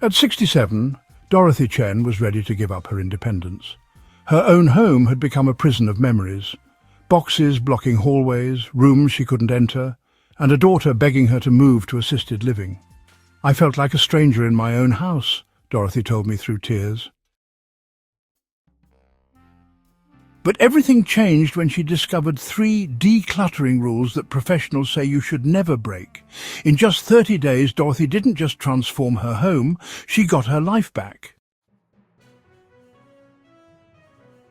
At 67, Dorothy Chen was ready to give up her independence. Her own home had become a prison of memories. Boxes blocking hallways, rooms she couldn't enter, and a daughter begging her to move to assisted living. "I felt like a stranger in my own house," Dorothy told me through tears. But everything changed when she discovered 3 decluttering rules that professionals say you should never break. In just 30 days, Dorothy didn't just transform her home, she got her life back.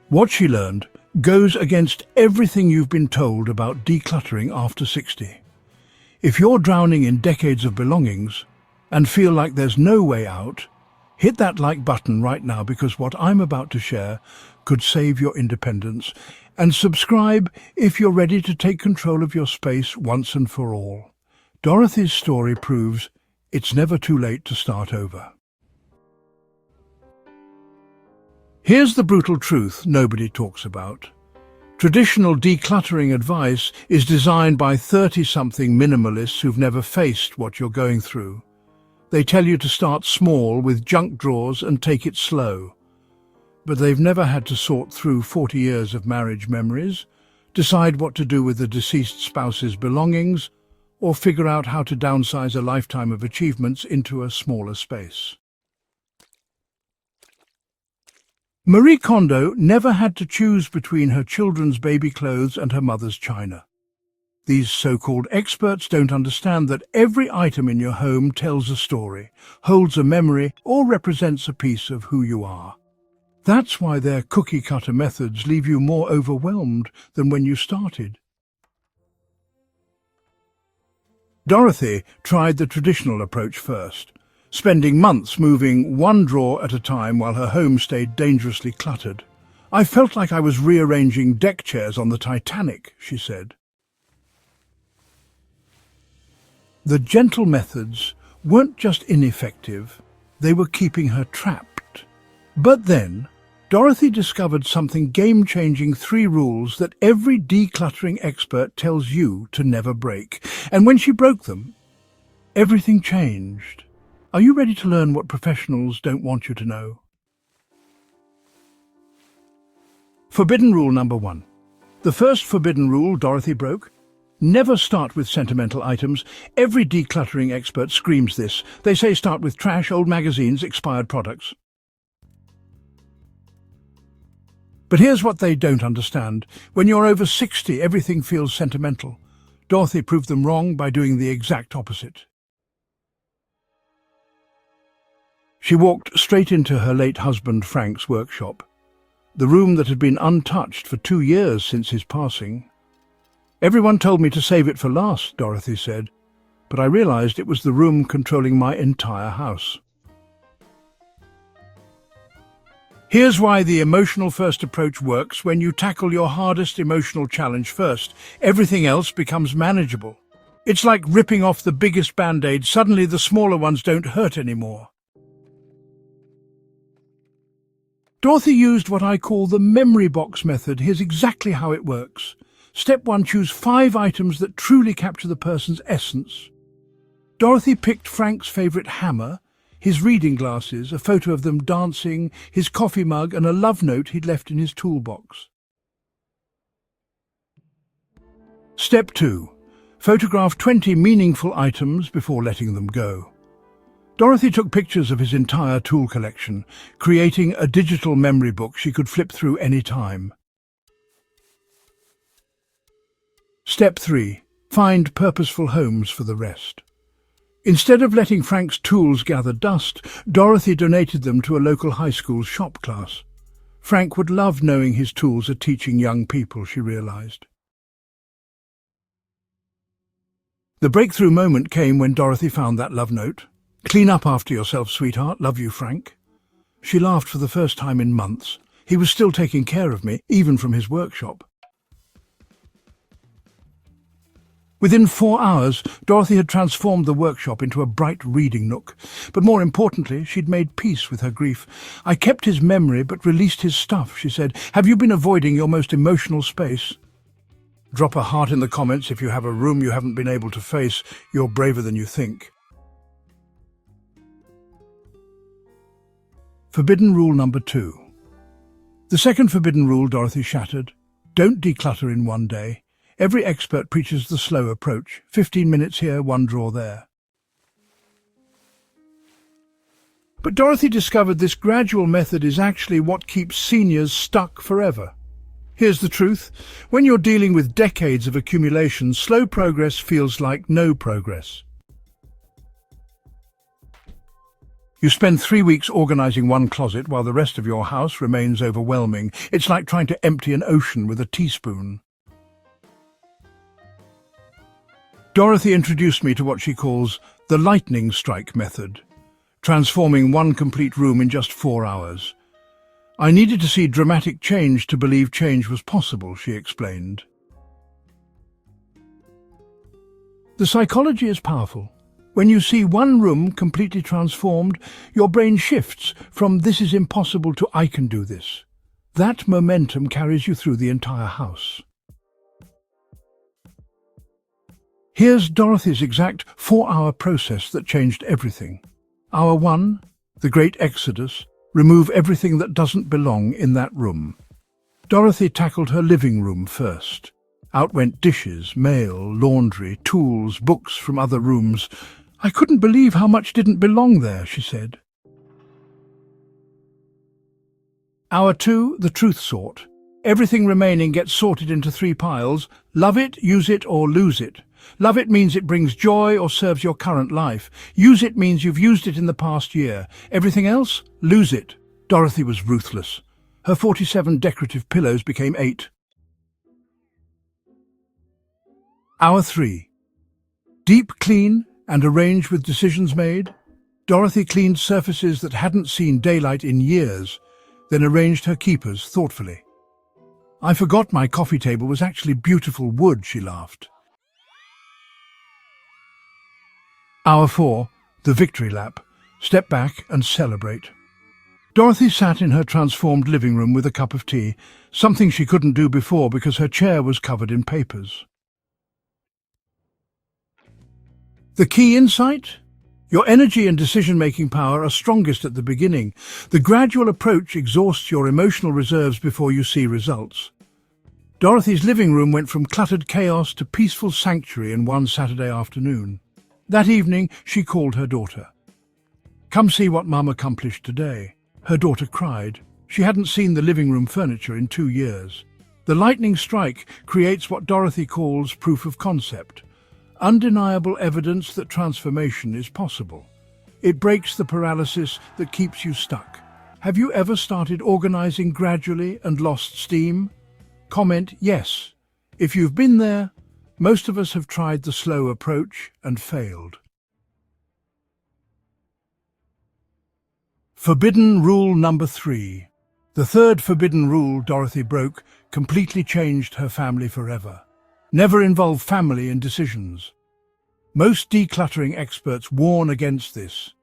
What she learned goes against everything you've been told about decluttering after 60. If you're drowning in decades of belongings and feel like there's no way out, hit that like button right now, because what I'm about to share could save your independence. And subscribe if you're ready to take control of your space once and for all. Dorothy's story proves it's never too late to start over. Here's the brutal truth nobody talks about. Traditional decluttering advice is designed by 30-something minimalists who've never faced what you're going through. They tell you to start small with junk drawers and take it slow. But they've never had to sort through 40 years of marriage memories, decide what to do with the deceased spouse's belongings, or figure out how to downsize a lifetime of achievements into a smaller space. Marie Kondo never had to choose between her children's baby clothes and her mother's china. These so-called experts don't understand that every item in your home tells a story, holds a memory, or represents a piece of who you are. That's why their cookie-cutter methods leave you more overwhelmed than when you started. Dorothy tried the traditional approach first, spending months moving one drawer at a time while her home stayed dangerously cluttered. "I felt like I was rearranging deck chairs on the Titanic," she said. The gentle methods weren't just ineffective, they were keeping her trapped. But then, Dorothy discovered something game-changing: 3 rules that every decluttering expert tells you to never break. And when she broke them, everything changed. Are you ready to learn what professionals don't want you to know? Forbidden rule number 1. The first forbidden rule Dorothy broke: never start with sentimental items. Every decluttering expert screams this. They say start with trash, old magazines, expired products. But here's what they don't understand. When you're over 60, everything feels sentimental. Dorothy proved them wrong by doing the exact opposite. She walked straight into her late husband Frank's workshop, the room that had been untouched for 2 years since his passing. "Everyone told me to save it for last," Dorothy said, "but I realized it was the room controlling my entire house." Here's why the emotional first approach works. When you tackle your hardest emotional challenge first, everything else becomes manageable. It's like ripping off the biggest band-aid. Suddenly the smaller ones don't hurt anymore. Dorothy used what I call the memory box method. Here's exactly how it works. Step 1, choose 5 items that truly capture the person's essence. Dorothy picked Frank's favourite hammer, his reading glasses, a photo of them dancing, his coffee mug, and a love note he'd left in his toolbox. Step 2. Photograph 20 meaningful items before letting them go. Dorothy took pictures of his entire tool collection, creating a digital memory book she could flip through any time. Step 3. Find purposeful homes for the rest. Instead of letting Frank's tools gather dust, Dorothy donated them to a local high school shop class. Frank would love knowing his tools are teaching young people, she realized. The breakthrough moment came when Dorothy found that love note. "Clean up after yourself, sweetheart. Love you, Frank." She laughed for the first time in months. He was still taking care of me, even from his workshop. Within 4 hours, Dorothy had transformed the workshop into a bright reading nook. But more importantly, she'd made peace with her grief. "I kept his memory but released his stuff," she said. "Have you been avoiding your most emotional space?" Drop a heart in the comments if you have a room you haven't been able to face. You're braver than you think. Forbidden rule number 2. The second forbidden rule Dorothy shattered: don't declutter in one day. Every expert preaches the slow approach: 15 minutes here, one drawer there. But Dorothy discovered this gradual method is actually what keeps seniors stuck forever. Here's the truth: when you're dealing with decades of accumulation, slow progress feels like no progress. You spend 3 weeks organizing one closet while the rest of your house remains overwhelming. It's like trying to empty an ocean with a teaspoon. Dorothy introduced me to what she calls the lightning strike method, transforming one complete room in just 4 hours. I needed to see dramatic change to believe change was possible, she explained. The psychology is powerful. When you see one room completely transformed, your brain shifts from "this is impossible" to "I can do this." That momentum carries you through the entire house. Here's Dorothy's exact 4-hour process that changed everything. Hour 1, the Great Exodus: remove everything that doesn't belong in that room. Dorothy tackled her living room first. Out went dishes, mail, laundry, tools, books from other rooms. "I couldn't believe how much didn't belong there," she said. Hour 2, the truth sort. Everything remaining gets sorted into 3 piles: love it, use it, or lose it. Love it means it brings joy or serves your current life. Use it means you've used it in the past year. Everything else, lose it. Dorothy was ruthless. Her 47 decorative pillows became 8. Hour 3. Deep clean and arrange with decisions made. Dorothy cleaned surfaces that hadn't seen daylight in years, then arranged her keepers thoughtfully. "I forgot my coffee table was actually beautiful wood," she laughed. Hour 4, the victory lap. Step back and celebrate. Dorothy sat in her transformed living room with a cup of tea, something she couldn't do before because her chair was covered in papers. The key insight? Your energy and decision-making power are strongest at the beginning. The gradual approach exhausts your emotional reserves before you see results. Dorothy's living room went from cluttered chaos to peaceful sanctuary in one Saturday afternoon. That evening, she called her daughter. "Come see what Mum accomplished today." Her daughter cried. She hadn't seen the living room furniture in 2 years. The lightning strike creates what Dorothy calls proof of concept. Undeniable evidence that transformation is possible. It breaks the paralysis that keeps you stuck. Have you ever started organizing gradually and lost steam? Comment yes. If you've been there, most of us have tried the slow approach and failed. Forbidden rule number 3. The third forbidden rule Dorothy broke completely changed her family forever. Never involve family in decisions. Most decluttering experts warn against this.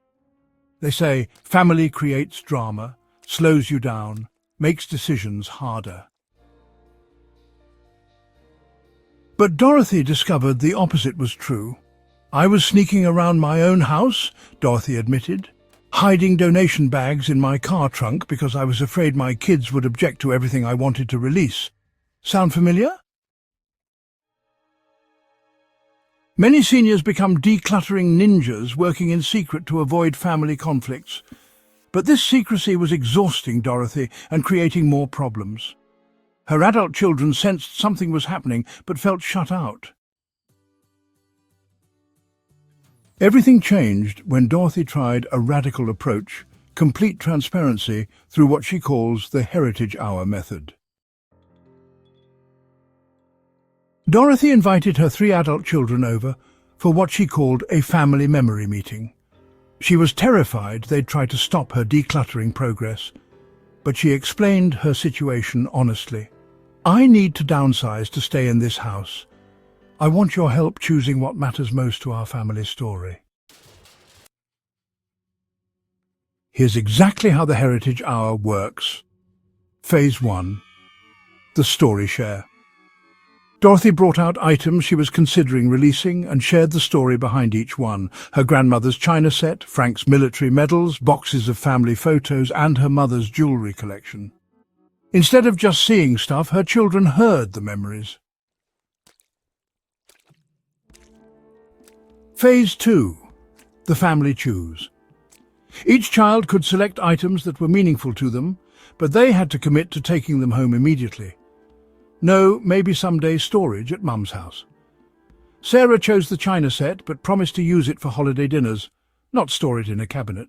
They say family creates drama, slows you down, makes decisions harder. But Dorothy discovered the opposite was true. "I was sneaking around my own house," Dorothy admitted, "hiding donation bags in my car trunk because I was afraid my kids would object to everything I wanted to release." Sound familiar? Many seniors become decluttering ninjas, working in secret to avoid family conflicts. But this secrecy was exhausting Dorothy and creating more problems. Her adult children sensed something was happening but felt shut out. Everything changed when Dorothy tried a radical approach: complete transparency through what she calls the Heritage Hour method. Dorothy invited her 3 adult children over for what she called a family memory meeting. She was terrified they'd try to stop her decluttering progress, but she explained her situation honestly. "I need to downsize to stay in this house. I want your help choosing what matters most to our family story." Here's exactly how the Heritage Hour works. Phase 1. The story share. Dorothy brought out items she was considering releasing and shared the story behind each one. Her grandmother's china set, Frank's military medals, boxes of family photos, and her mother's jewellery collection. Instead of just seeing stuff, her children heard the memories. Phase 2. The family choose. Each child could select items that were meaningful to them, but they had to commit to taking them home immediately. No, maybe someday storage at Mum's house. Sarah chose the china set, but promised to use it for holiday dinners, not store it in a cabinet.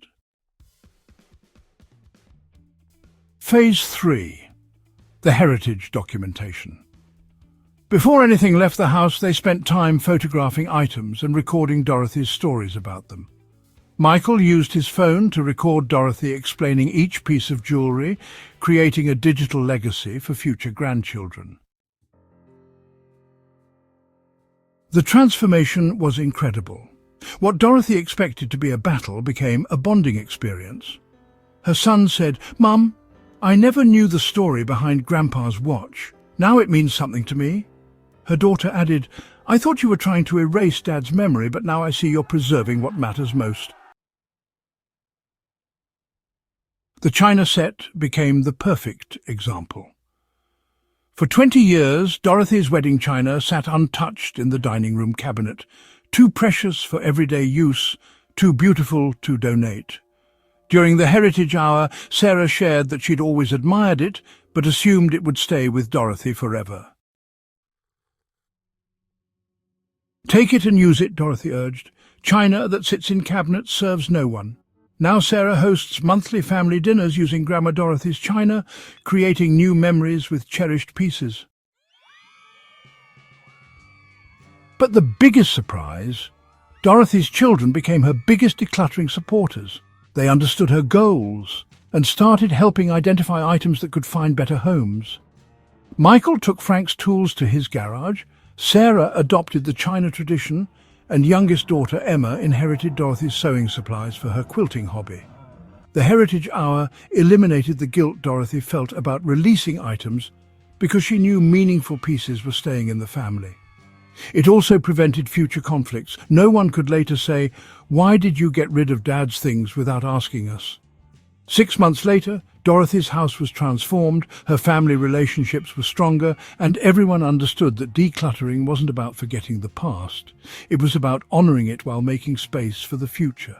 Phase 3. The heritage documentation. Before anything left the house, they spent time photographing items and recording Dorothy's stories about them. Michael used his phone to record Dorothy explaining each piece of jewellery, creating a digital legacy for future grandchildren. The transformation was incredible. What Dorothy expected to be a battle became a bonding experience. Her son said, "Mum, I never knew the story behind Grandpa's watch. Now it means something to me." Her daughter added, "I thought you were trying to erase Dad's memory, but now I see you're preserving what matters most." The china set became the perfect example. For 20 years, Dorothy's wedding china sat untouched in the dining room cabinet, too precious for everyday use, too beautiful to donate. During the Heritage Hour, Sarah shared that she'd always admired it, but assumed it would stay with Dorothy forever. "Take it and use it," Dorothy urged. "China that sits in cabinets serves no one." Now Sarah hosts monthly family dinners using Grandma Dorothy's china, creating new memories with cherished pieces. But the biggest surprise, Dorothy's children became her biggest decluttering supporters. They understood her goals and started helping identify items that could find better homes. Michael took Frank's tools to his garage, Sarah adopted the china tradition, and youngest daughter Emma inherited Dorothy's sewing supplies for her quilting hobby. The Heritage Hour eliminated the guilt Dorothy felt about releasing items because she knew meaningful pieces were staying in the family. It also prevented future conflicts. No one could later say, "Why did you get rid of Dad's things without asking us?" 6 months later, Dorothy's house was transformed, her family relationships were stronger, and everyone understood that decluttering wasn't about forgetting the past. It was about honoring it while making space for the future.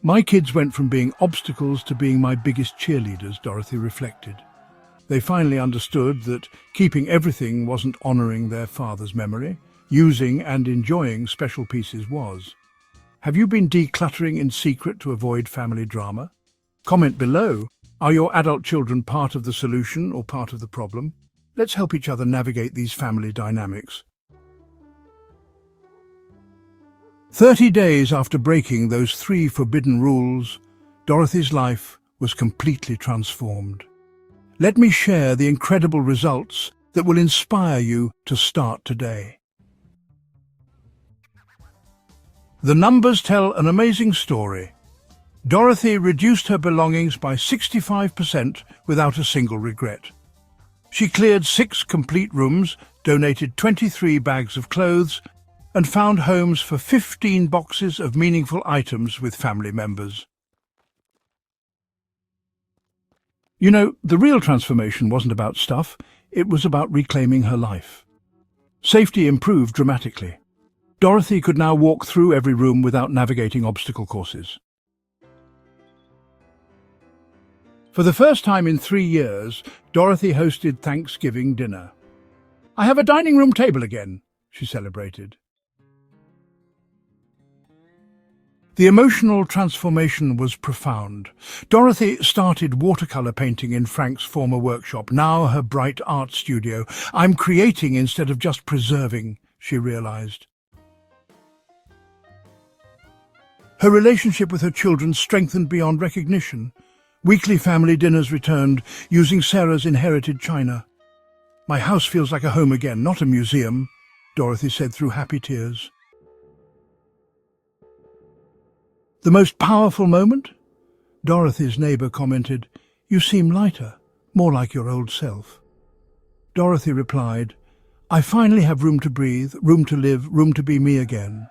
"My kids went from being obstacles to being my biggest cheerleaders," Dorothy reflected. They finally understood that keeping everything wasn't honoring their father's memory. Using and enjoying special pieces was. Have you been decluttering in secret to avoid family drama? Comment below. Are your adult children part of the solution or part of the problem? Let's help each other navigate these family dynamics. 30 days after breaking those 3 forbidden rules, Dorothy's life was completely transformed. Let me share the incredible results that will inspire you to start today. The numbers tell an amazing story. Dorothy reduced her belongings by 65% without a single regret. She cleared 6 complete rooms, donated 23 bags of clothes, and found homes for 15 boxes of meaningful items with family members. You know, the real transformation wasn't about stuff, it was about reclaiming her life. Safety improved dramatically. Dorothy could now walk through every room without navigating obstacle courses. For the first time in 3 years, Dorothy hosted Thanksgiving dinner. "I have a dining room table again," she celebrated. The emotional transformation was profound. Dorothy started watercolor painting in Frank's former workshop, now her bright art studio. "I'm creating instead of just preserving," she realized. Her relationship with her children strengthened beyond recognition. Weekly family dinners returned, using Sarah's inherited china. "My house feels like a home again, not a museum," Dorothy said through happy tears. The most powerful moment? Dorothy's neighbour commented, "You seem lighter, more like your old self." Dorothy replied, I finally have room to breathe, room to live, room to be me again.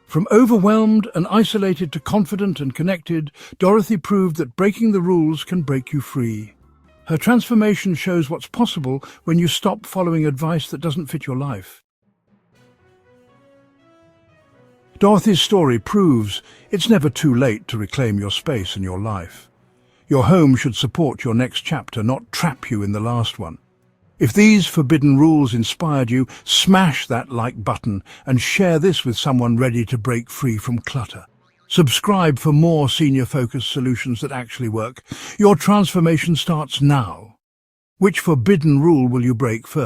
From overwhelmed and isolated to confident and connected, Dorothy proved that breaking the rules can break you free. Her transformation shows what's possible when you stop following advice that doesn't fit your life. Dorothy's story proves it's never too late to reclaim your space and your life. Your home should support your next chapter, not trap you in the last one. If these forbidden rules inspired you, smash that like button and share this with someone ready to break free from clutter. Subscribe for more senior-focused solutions that actually work. Your transformation starts now. Which forbidden rule will you break first?